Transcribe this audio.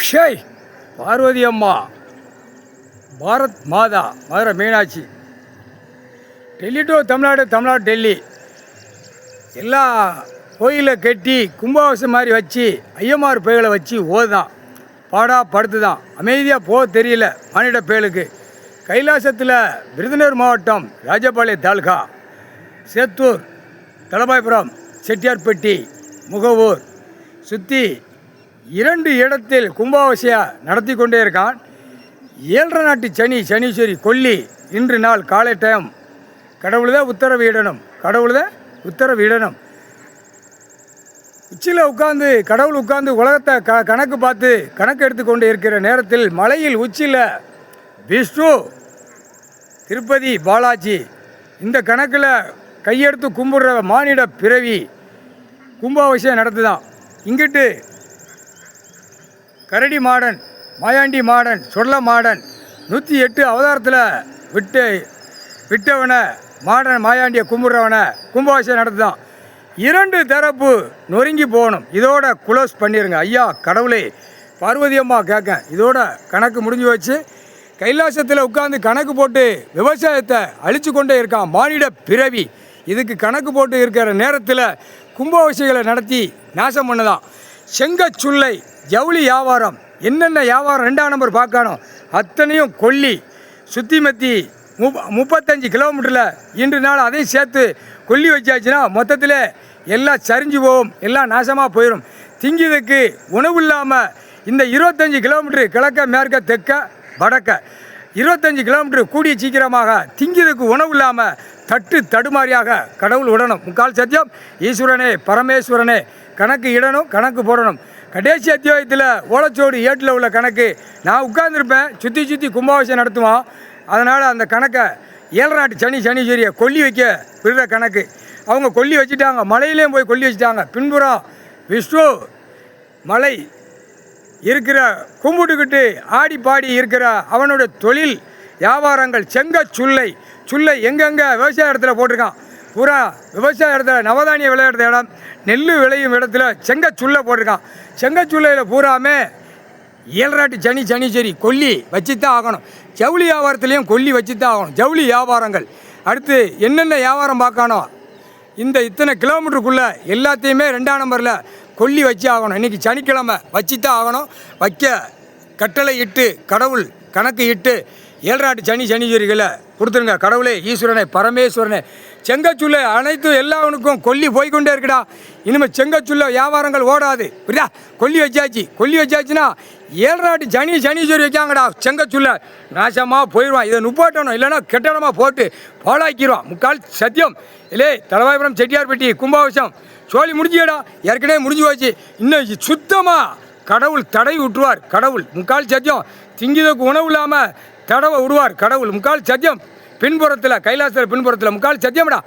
ஷேய் பார்வதி அம்மா, பாரத் மாதா, மதுரை மீனாட்சி, டெல்லி டு தமிழ்நாடு, தமிழ்நாடு டெல்லி, எல்லா கோயிலில் கட்டி கும்பாபிஷேகம் மாதிரி வச்சு ஐயமார் பேய்களை வச்சு ஓதுதான், பாடா படுத்து தான், அமைதியாக போக தெரியல மானிட பேலுக்கு. கைலாசத்தில் விருதுநகர் மாவட்டம் ராஜபாளையம் தாலுகா, சேத்தூர், தலபாய்புரம், செட்டியார்பட்டி, முகவூர் சுற்றி 2 இடத்தில் கும்பாபிஷேகம் நடத்தி கொண்டே இருக்கான். 7.5 நாட்டு சனீஸ்வரி கொல்லி இன்று நாள் காலை டைம். கடவுள்தான் உத்தரவிடணும். உச்சியில் உட்காந்து கடவுள் உட்காந்து உலகத்தை கணக்கு பார்த்து கணக்கு எடுத்துக்கொண்டு இருக்கிற நேரத்தில் மலையில் உச்சியில் விஷ்ணு, திருப்பதி பாலாஜி, இந்த கணக்கில் கையெடுத்து கும்பிடுற மானிட பிறவி கும்பாபிஷேகம் நடத்துதான். இங்கிட்டு கரடி மாடன், மாயாண்டி மாடன், சொர்ல மாடன் 108 அவதாரத்தில் விட்டவனை மாடன் மாயாண்டியை கும்பிட்றவனை கும்பாபிஷேகம் நடத்துதான். 2 தரப்பு நொறுங்கி போகணும். இதோட குளோஸ் பண்ணிடுங்க ஐயா. கடவுளே பார்வதி அம்மா கேட்க, இதோட கணக்கு முடிஞ்சு வச்சு கைலாசத்தில் உட்காந்து கணக்கு போட்டு விவசாயத்தை அழித்து கொண்டே இருக்கான் மானிட பிறவி. இதுக்கு கணக்கு போட்டு இருக்கிற நேரத்தில் கும்பாபிஷேகங்களை நடத்தி நாசம் பண்ணதான். செங்கச்சுள்ளை ஜவுளி வியாபாரம், என்னென்ன வியாபாரம் 2ஆம் நம்பர் பார்க்கணும், அத்தனையும் கொல்லி சுற்றி மத்தி 35 கிலோமீட்டரில் இன்று நாள் அதையும் சேர்த்து கொல்லி வச்சாச்சுன்னா மொத்தத்தில் எல்லாம் சரிஞ்சு போகும், எல்லாம் நாசமாக போயிடும். திங்கிறதுக்கு உணவு இல்லாமல் இந்த 25 கிலோமீட்டர் கிழக்க மேற்க தெற்க வடக்க 25 கிலோமீட்டர் கூடிய சீக்கிரமாக திங்கிறதுக்கு உணவு இல்லாமல் தடுமாறியாக கடவுள் விடணும். முக்கால் சத்தியம் ஈஸ்வரனே பரமேஸ்வரனே, கணக்கு இடணும், கணக்கு போடணும். கடைசி அத்தியாயத்தில் ஓலச்சோடு ஏட்டில் உள்ள கணக்கு நான் உட்கார்ந்துருப்பேன், சுற்றி கும்பாபிஷேகம் நடத்துவோம். அதனால் அந்த கணக்கை 7.5 நாட்டு சனீஸ்வரியை கொல்லி வைக்க விடுற கணக்கு அவங்க கொல்லி வச்சுட்டாங்க. மலையிலேயும் போய் கொல்லி வச்சுட்டாங்க. பின்புறம் விஷ்ணு மலை இருக்கிற கும்பிட்டுக்கிட்டு ஆடி பாடி இருக்கிற அவனுடைய தொழில் வியாபாரங்கள் செங்கச்சுள்ளை எங்கெங்கே விவசாய இடத்துல போட்டிருக்கான். பூரா விவசாய இடத்துல நவதானிய விளையாடுற இடம், நெல் விளையும் இடத்துல செங்கச்சுள்ளை போட்டிருக்கான். செங்கச்சுள்ளையில் பூராமே 7.5 நாட்டு சனீஸ்வரி கொல்லி வச்சு தான் ஆகணும். ஜவுளி வியாபாரத்துலேயும் கொல்லி வச்சு தான் ஆகணும். ஜவுளி வியாபாரங்கள் அடுத்து என்னென்ன வியாபாரம் பார்க்கணும், இத்தனை கிலோமீட்டருக்குள்ளே எல்லாத்தையுமே 2ஆம் நம்பரில் கொல்லி வச்சு ஆகணும். இன்றைக்கி சனிக்கிழமை வச்சு தான் ஆகணும். வைக்க கட்டளை இட்டு கடவுள் கணக்கு இட்டு 7.5 நாட்டு சனீஸ்வரிகளை கொடுத்துருங்க. கடவுளே ஈஸ்வரனே பரமேஸ்வரனே, செங்கச்சுள்ளை அனைத்து எல்லாவனுக்கும் கொல்லி போய்கொண்டே இருக்குடா. இனிமேல் செங்கச்சுள்ளை வியாபாரங்கள் ஓடாது. புரியுதா? கொல்லி வச்சாச்சுன்னா 7.5 நாட்டு சனீஸ்வரி வைக்காங்கடா. செங்கச்சுள்ளை நாசமாக போயிடுவான். இதை நுப்பாட்டணும், இல்லைன்னா கெட்டடமாக போட்டு பாழாக்கிடுவான். முக்கால் சத்தியம். இல்லே தலவாய்புரம், செட்டியார்பட்டி கும்பாபிஷேகம் சோழி முடிஞ்சியடா, ஏற்கனவே முடிஞ்சு போச்சு. இன்னும் சுத்தமாக கடவுள் தடவி விட்டுருவார். கடவுள் முக்கால் சத்தியம். திங்கிறதுக்கு உணவு இல்லாமல் தடவை விடுவார் கடவுள். முக்கால் சத்தியம். பின்புறத்தில் கைலாசத்தில் பின்புறத்தில் முக்கால் சத்தியம்டா.